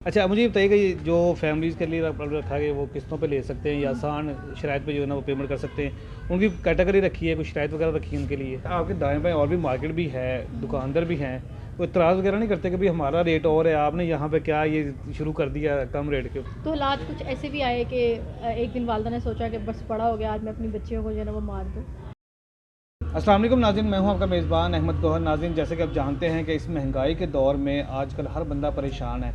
अच्छा, मुझे ये बताइए कि ये जो फैमिलीज़ के लिए रखा गया वो किस्तों पे ले सकते हैं या आसान शराइत पे जो है ना वो पेमेंट कर सकते हैं, उनकी कैटेगरी रखी है, कुछ शराइत वगैरह रखी है उनके लिए? आपके दाएँ बाएँ और भी मार्केट भी है, दुकानदार भी हैं, वो इतराज़ वगैरह नहीं करते कि भाई हमारा रेट और है, आपने यहाँ पे क्या ये शुरू कर दिया कम रेट के? तो हालात कुछ ऐसे भी आए कि एक दिन वालदा ने सोचा कि बस बड़ा हो गया, आज मैं अपनी बच्चियों को जो है ना वो मार दूँ। अस्सलाम वालेकुम नाज़रीन, मैं हूं आपका मेज़बान अहमद गौहर। नाज़रीन, जैसे कि आप जानते हैं कि इस महंगाई के दौर में आजकल हर बंदा परेशान है।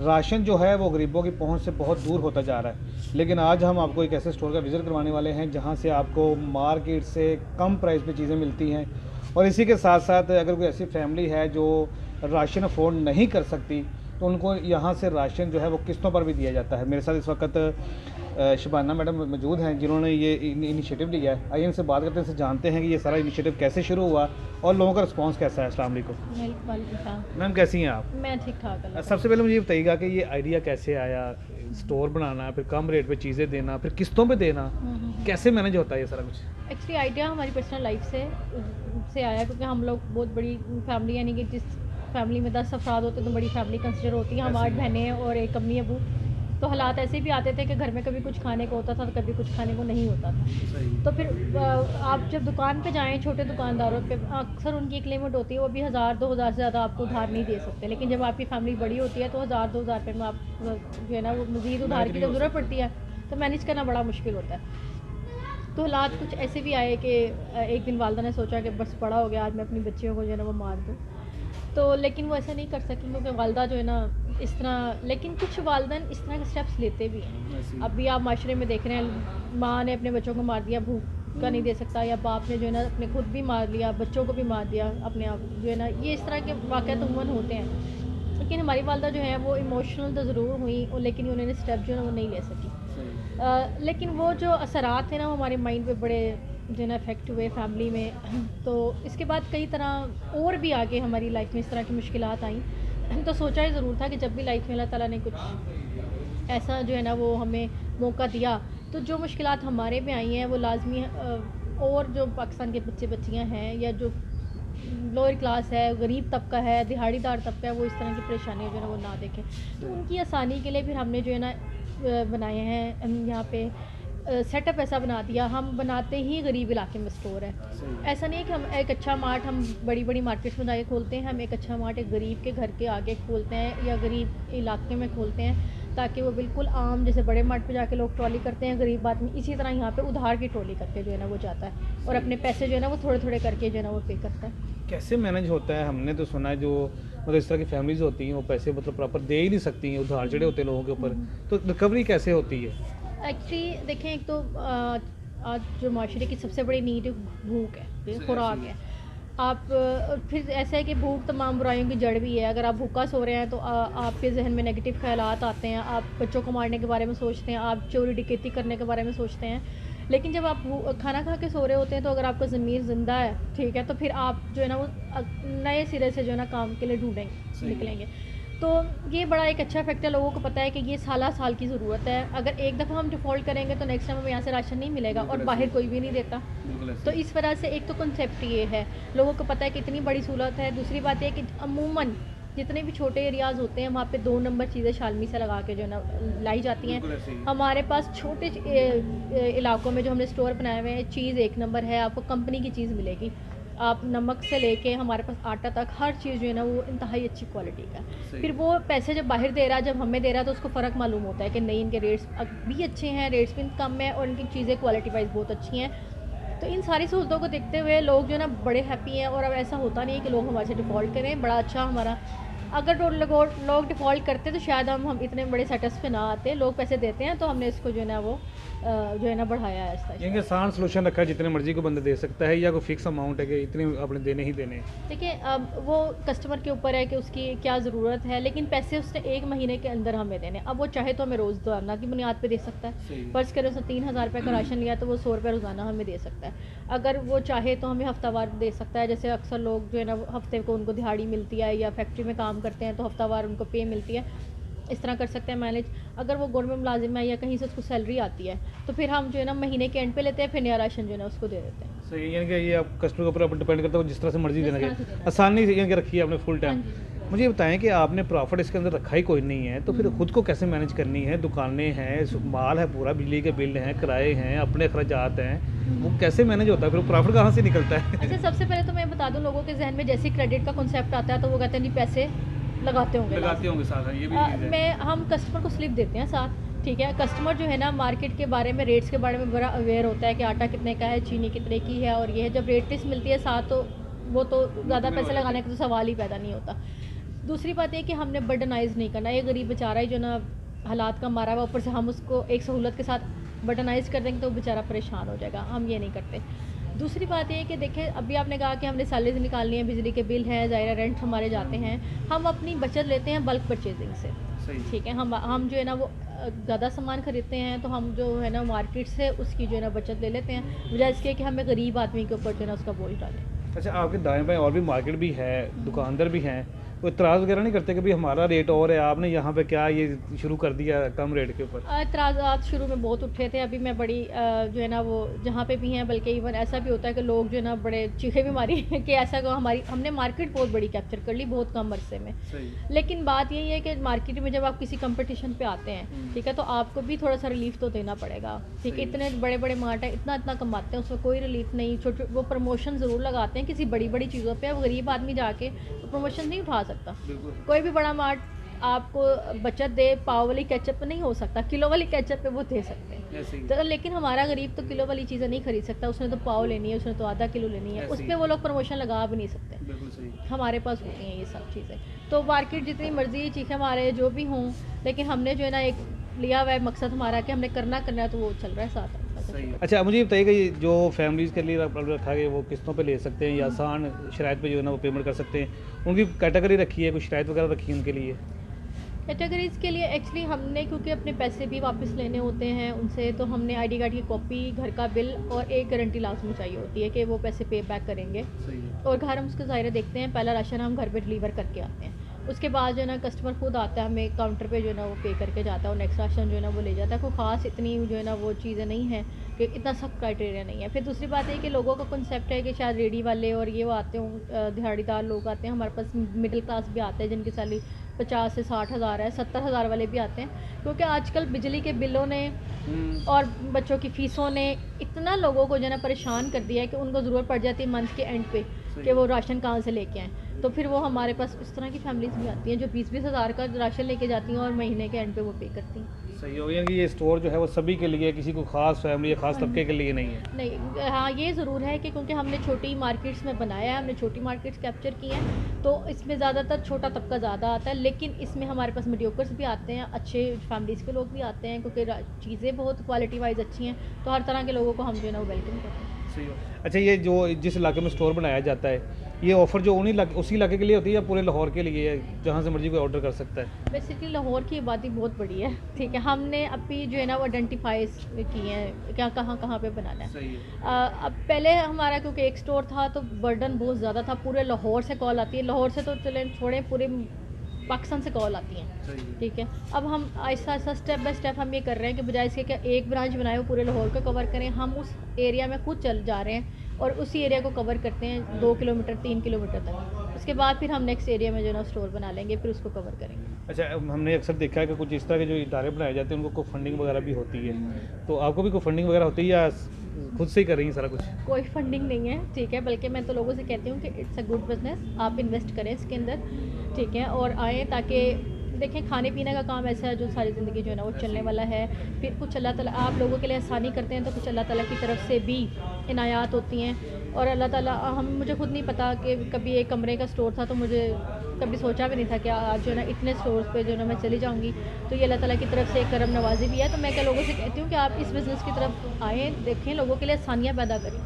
राशन जो है वो गरीबों की पहुंच से बहुत दूर होता जा रहा है। लेकिन आज हम आपको एक ऐसे स्टोर का विज़िट करवाने वाले हैं जहां से आपको मार्केट से कम प्राइस पे चीज़ें मिलती हैं। और इसी के साथ साथ अगर कोई ऐसी फैमिली है जो राशन अफोर्ड नहीं कर सकती तो उनको यहाँ से राशन जो है वो किस्तों पर भी दिया जाता है। मेरे साथ इस वक्त शबाना मैडम मौजूद हैं जिन्होंने ये इनिशिएटिव लिया है। आइए इनसे बात करते हैं, इनसे जानते हैं कि ये सारा इनिशिएटिव कैसे शुरू हुआ और लोगों का रिस्पांस कैसा है। अस्सलाम वालेकुम वालेकुम सलाम। मैम, कैसी हैं आप? मैं ठीक ठाक अल्लाह सबसे पहले मुझे ये बताइएगा कि ये आइडिया कैसे आया, स्टोर बनाना, फिर कम रेट पे चीज़ें देना, फिर किस्तों पे देना, कैसे मैनेज होता है ये सारा कुछ? एक्चुअली आइडिया हमारी पर्सनल लाइफ से आया, क्योंकि हम लोग बहुत बड़ी फैमिली, यानी कि जिस फैमिली में 10 अफराद होते हैं तो बड़ी फैमिली कंसिडर होती है। हम 8 बहनें हैं और एक अम्मी अबू। तो हालात ऐसे भी आते थे कि घर में कभी कुछ खाने को होता था तो कभी कुछ खाने को नहीं होता था। तो फिर आप जब दुकान पे जाएं, छोटे दुकानदारों पे अक्सर उनकी एक लिमिट होती है, वो भी 1000-2000 से ज़्यादा आपको उधार नहीं दे सकते। लेकिन जब आपकी फैमिली बड़ी होती है तो 1000-2000 रुपये में आप जो है ना वो मज़ीद उधार की जब ज़रूरत पड़ती है तो मैनेज करना बड़ा मुश्किल होता है। तो हालात कुछ ऐसे भी आए कि एक दिन वालदा ने सोचा कि बस बड़ा हो गया, आज मैं अपनी बच्चियों को जो है ना वो मार दूँ। तो लेकिन वो ऐसा नहीं कर सकी, क्योंकि वालदा जो है ना इस तरह, लेकिन कुछ वालदैन इस तरह के स्टेप्स लेते भी हैं। अभी आप माशरे में देख रहे हैं, माँ ने अपने बच्चों को मार दिया, भूख का नहीं दे सकता, या बाप ने जो है ना अपने खुद भी मार लिया, बच्चों को भी मार दिया अपने आप, जो है ना ये इस तरह के वाक़यात उमूमन होते हैं। लेकिन हमारी वालदा जो है वो इमोशनल तो ज़रूर हुई, और लेकिन उन्होंने स्टेप जो है ना वो नहीं ले सकी। लेकिन वो जो असरात थे ना वो हमारे माइंड पे बड़े जो है ना इफ़ेक्ट हुए फैमिली में। तो इसके बाद कई तरह और भी आगे हमारी लाइफ में इस तरह की मुश्किलात आई। तो सोचा ही ज़रूर था कि जब भी लाइफ में अल्लाह ताला ने कुछ ऐसा जो है ना वो हमें मौका दिया, तो जो मुश्किलात हमारे में आई हैं वो लाजमी और जो पाकिस्तान के बच्चे बच्चियाँ हैं या जो लोअर क्लास है, गरीब तबका है, दिहाड़ीदार तबका है, वो इस तरह की परेशानियाँ जो है ना वो ना देखें। तो उनकी आसानी के लिए फिर हमने जो है ना बनाए हैं यहाँ पे सेटअप ऐसा बना दिया। हम बनाते ही गरीब इलाके में स्टोर है। ऐसा नहीं है कि हम एक अच्छा मार्ट हम बड़ी बड़ी मार्केट्स में जाके खोलते हैं, हम एक अच्छा मार्ट एक गरीब के घर के आगे खोलते हैं या गरीब इलाके में खोलते हैं, ताकि वो बिल्कुल आम जैसे बड़े मार्ट पे जाके लोग ट्रॉली करते हैं, गरीब आदमी इसी तरह यहाँ पे उधार की ट्रॉली करके जो है ना वो जाता है और अपने पैसे जो है ना वो थोड़े थोड़े करके जो है ना वो पे करता है। कैसे मैनेज होता है? हमने तो सुना है जो मतलब इस तरह की फैमिलीज़ होती हैं वो पैसे मतलब प्रॉपर दे ही नहीं सकती हैं, उधार चढ़े होते हैं लोगों के ऊपर, तो रिकवरी कैसे होती है? एक्चुअली देखें, एक तो आज जो माशरे की सबसे बड़ी नीड भूख है, खुराक है। आप फिर ऐसा है कि भूख तमाम बुराइयों की जड़ भी है। अगर आप भूखा सो रहे हैं तो आपके जहन में नेगेटिव ख्यालात आते हैं, आप बच्चों को मारने के बारे में सोचते हैं, आप चोरी डकैती करने के बारे में सोचते हैं। लेकिन जब आप खाना खा के सो रहे होते हैं तो अगर आपका ज़मीर ज़िंदा है, ठीक है, तो फिर आप जो है ना वो नए सिरे से जो है ना काम के लिए ढूंढेंगे, निकलेंगे। तो ये बड़ा एक अच्छा फैक्ट है, लोगों को पता है कि ये साल की ज़रूरत है। अगर एक दफ़ा हम डिफ़ॉल्ट करेंगे तो नेक्स्ट टाइम हमें यहाँ से राशन नहीं मिलेगा और बाहर कोई भी नहीं देता। तो इस वजह से एक तो कंसेप्ट ये है, लोगों को पता है कि इतनी बड़ी सहूलत है। दूसरी बात यह कि अमूमन जितने भी छोटे एरियाज़ होते हैं वहाँ पे 2 नंबर चीज़ें शालमी से लगा के जो है ना लाई जाती हैं। हमारे पास छोटे इलाकों में जो हमने स्टोर बनाए हुए हैं, चीज़ 1 नंबर है, आपको कंपनी की चीज़ मिलेगी। आप नमक से लेके हमारे पास आटा तक हर चीज़ जो है ना वो इंतहाई अच्छी क्वालिटी का। फिर वो पैसे जब बाहर दे रहा है, जब हमें दे रहा है, तो उसको फ़र्क मालूम होता है कि नहीं, इनके रेट्स भी अच्छे हैं, रेट्स भी कम है और इनकी चीज़ें क्वालिटी वाइज बहुत अच्छी हैं। तो इन सारी सहूलतों को देखते हुए लोग जो है ना बड़े हैप्पी हैं। और अब ऐसा होता नहीं है कि लोग हमारे से डिफ़ॉल्ट करें। बड़ा अच्छा हमारा, अगर लोग डिफ़ॉल्ट करते तो शायद हम इतने बड़े सेटअप्स पे ना आते। लोग पैसे देते हैं तो हमने इसको जो है ना वो जो है ना बढ़ाया है ऐसा। यानी आसान सोल्यूशन रखा है, जितने मर्जी को बंदा दे सकता है या कोई फिक्स अमाउंट है कि इतने आपने देने ही देने हैं? देखिए, अब वो कस्टमर के ऊपर है कि उसकी क्या ज़रूरत है, लेकिन पैसे उसने 1 महीने के अंदर हमें देने। अब वो चाहे तो हमें रोज़ाना की बुनियाद पे दे सकता है। फ़र्ज़ करें उसने 3000 रुपये का राशन लिया तो वो 100 रुपये रोज़ाना हमें दे सकता है। अगर वो चाहे तो हमें हफ्तावार दे सकता है। जैसे अक्सर लोग जो है ना हफ्ते को उनको दिहाड़ी मिलती है या फैक्ट्री में काम करते हैं तो हफ्तावार उनको पे मिलती है, इस तरह कर सकते हैं मैनेज। अगर वो गवर्नमेंट मुलाजिम है या कहीं से उसको सैलरी आती है तो फिर हम जो है ना महीने के एंड पे लेते हैं, फिर नया राशन जो है ना उसको दे देते हैं। सही, यानी कि ये आप कस्टमर के ऊपर डिपेंड करता है, जिस तरह से मर्जी देना जिस तरह से चाहिए। देना। आसानी से यानी कि रखी है आपने फुल हाँ टाइम। जी। मुझे ये बताएं कि आपने प्रॉफिट इसके अंदर रखा ही कोई नहीं है, तो फिर खुद को कैसे मैनेज करनी है? दुकानें हैं, माल है पूरा, बिजली के बिल हैं, किराए हैं, अपने अखराजात हैं, वो कैसे मैनेज होता है? फिर प्रॉफिट कहाँ से निकलता है? अच्छा, सबसे पहले तो मैं बता दूं, लोगों के जहन में जैसे क्रेडिट का कॉन्सेप्ट आता है तो वो कहते हैं जी पैसे लगाते होंगे साथ, ये भी चीज़ है। हम कस्टमर को स्लिप देते हैं साथ, ठीक है। कस्टमर जो है ना मार्केट के बारे में, रेट्स के बारे में बड़ा अवेयर होता है कि आटा कितने का है, चीनी कितने की है, और ये है जब रेट लिस्ट मिलती है साथ तो वो तो ज़्यादा पैसे लगाने का तो सवाल ही पैदा नहीं होता। दूसरी बात है कि हमने बर्डनाइज नहीं करना, ये गरीब बेचारा ही जो ना हालात का मारा हुआ, ऊपर से हम उसको एक सहूलत के साथ बर्डनाइज कर देंगे तो वो बेचारा परेशान हो जाएगा, हम ये नहीं करते। दूसरी बात ये है कि देखें, अभी आपने कहा कि हमने सैलरीज निकालनी है, बिजली के बिल हैं, ज़ाहिर रेंट हमारे जाते हैं, हम अपनी बचत लेते हैं बल्क परचेजिंग से, ठीक है। हम जो है ना वो ज़्यादा सामान खरीदते हैं तो हम जो है ना मार्केट से उसकी जो है ना बचत ले लेते हैं, बजाय इसके कि हमें गरीब आदमी के ऊपर जो है ना उसका बोझ डालें। अच्छा, आपके दाएं बाएं और भी मार्केट भी है, दुकानदार भी हैं, वो इतराज़ वगैरह नहीं करते कि भाई हमारा रेट और है, आपने यहाँ पे क्या ये शुरू कर दिया कम रेट के ऊपर? एतराज़ात शुरू में बहुत उठे थे, अभी मैं बड़ी जो है ना वो जहाँ पे भी हैं, बल्कि इवन ऐसा भी होता है कि लोग जो है ना बड़े चीखे भी मारी कि ऐसा को हमने मार्केट बहुत बड़ी कैप्चर कर ली बहुत कम अरसे में। लेकिन बात यही है कि मार्केट में जब आप किसी कंपटीशन पे आते हैं, ठीक है, तो आपको भी थोड़ा सा रिलीफ तो देना पड़ेगा, ठीक है। इतने बड़े बड़े मार्ट हैं, इतना कमाते हैं, उसमें कोई रिलीफ नहीं। छोटे वो प्रमोशन ज़रूर लगाते हैं किसी बड़ी बड़ी चीज़ों पर, अब गरीब आदमी जाके तो प्रमोशन नहीं उठा सकता। कोई भी बड़ा मार्ट आपको बचत दे पाव वाली केचप पे नहीं हो सकता, किलो वाली केचप पे वो दे सकते हैं तो, लेकिन हमारा गरीब तो किलो वाली चीज़ें नहीं खरीद सकता, उसने तो पाव लेनी है, उसने तो आधा किलो लेनी है, उस पर वो लोग प्रमोशन लगा भी नहीं सकते। हमारे पास होती हैं ये सब चीज़ें, तो मार्केट जितनी मर्जी चीखें मारे जो भी हों, लेकिन हमने जो है ना एक लिया हुआ है मकसद हमारा कि हमने करना है तो वो चल रहा है साथ। अच्छा, मुझे ये बताइए कि जो फैमिलीज़ के लिए रखा है वो किस्तों पे ले सकते हैं या आसान शराइत पे जो है ना वो पेमेंट कर सकते हैं, उनकी कैटेगरी रखी है, कुछ शराइत वगैरह रखी है उनके लिए? कैटेगरीज़ के लिए एक्चुअली हमने, क्योंकि अपने पैसे भी वापस लेने होते हैं उनसे, तो हमने आईडी कार्ड की कॉपी, घर का बिल और एक गारंटी लाजमी चाहिए होती है कि वो पैसे पे बैक करेंगे। और घर हम उसके ज़ाहिर देखते हैं, पहला राशन हम घर पे डिलीवर करके आते हैं, उसके बाद जो है ना कस्टमर खुद आता है, हमें काउंटर पे जो है ना वो पे करके जाता है और नेक्स्ट राशन जो है ना वो ले जाता है। कोई ख़ास इतनी जो है ना वो चीज़ें नहीं है कि इतना सख्त क्राइटेरिया नहीं है। फिर दूसरी बात है कि लोगों का कॉन्सेप्ट है कि शायद रेडी वाले और ये वो आते हों, दिहाड़ीदार लोग आते हैं, हमारे पास मिडिल क्लास भी आते हैं जिनकी सैलरी 50 से 60 हज़ार है, 70 हज़ार वाले भी आते हैं, क्योंकि आजकल बिजली के बिलों ने और बच्चों की फ़ीसों ने इतना लोगों को जो है ना परेशान कर दिया है कि उनको ज़रूरत पड़ जाती है मंथ के एंड पे कि वो राशन कहाँ से लेके आएँ। तो फिर वो हमारे पास इस तरह की फैमिलीज़ भी आती हैं जो 20-20 हज़ार का राशन लेके जाती हैं और महीने के एंड पे वो पे करती हैं। सही हो गया कि ये स्टोर जो है वो सभी के लिए, किसी को खास फैमिली या खास तबके के लिए नहीं है? नहीं, हाँ ये ज़रूर है कि क्योंकि हमने छोटी मार्केट्स में बनाया है, हमने छोटी मार्केट्स कैप्चर की हैं, तो इसमें ज़्यादातर छोटा तबका ज़्यादा आता है, लेकिन इसमें हमारे पास मीडियोकर्स भी आते हैं, अच्छे फैमिलीज़ के लोग भी आते हैं, क्योंकि चीज़ें बहुत क्वालिटी वाइज अच्छी हैं, तो हर तरह के लोगों को हम जो है ना वो वेलकम करते हैं। सही हो। अच्छा, ये जो जिस इलाके में स्टोर बनाया जाता है, ये ऑफ़र जो उसी इलाके के लिए होती है या पूरे लाहौर के लिए है, जहाँ से मर्जी कोई ऑर्डर कर सकता है? बेसिकली लाहौर की आबादी बहुत बड़ी है, ठीक है। हमने अभी जो है ना वो आइडेंटिफाइज किए हैं क्या कहाँ पे बनाना है। सही है। अब पहले हमारा क्योंकि एक स्टोर था तो बर्डन बहुत ज़्यादा था, पूरे लाहौर से कॉल आती है, लाहौर से तो चलें छोड़ें, पूरे पाकिस्तान से कॉल आती हैं, ठीक है। अब हम ऐसा स्टेप बाय स्टेप हम ये कर रहे हैं कि बजाय इसके कि एक ब्रांच बनाए वो पूरे लाहौर को कवर करें, हम उस एरिया में खुद चल जा रहे हैं और उसी एरिया को कवर करते हैं 2 किलोमीटर 3 किलोमीटर तक। उसके बाद फिर हम नेक्स्ट एरिया में जो ना स्टोर बना लेंगे, फिर उसको कवर करेंगे। अच्छा, हमने अक्सर देखा है कि कुछ इस तरह के जो इदारे बनाए जाते हैं उनको कोई फंडिंग वगैरह भी होती है, तो आपको भी कोई फंडिंग वगैरह होती है या खुद से ही कर रही हैं सारा कुछ? कोई फंडिंग नहीं है, ठीक है, बल्कि मैं तो लोगों से कहती हूँ कि इट्स अ गुड बिजनेस, आप इन्वेस्ट करें इसके अंदर, ठीक है, और आएँ ताकि देखें खाने पीने का काम ऐसा है जो सारी ज़िंदगी जो है ना वो चलने वाला है। फिर कुछ अल्लाह ताला आप लोगों के लिए आसानी करते हैं तो कुछ अल्लाह ताला की तरफ से भी इनायात होती हैं, और अल्लाह ताला मुझे खुद नहीं पता कि कभी एक कमरे का स्टोर था, तो मुझे कभी सोचा भी नहीं था कि आज जो है ना इतने स्टोर्स पे जो है ना मैं चली जाऊँगी, तो ये अल्लाह ताला की तरफ से एक करम नवाजी भी है। तो मैं क्या लोगों से कहती हूँ कि आप इस बिज़नेस की तरफ आएँ, देखें, लोगों के लिए आसानियाँ पैदा करें।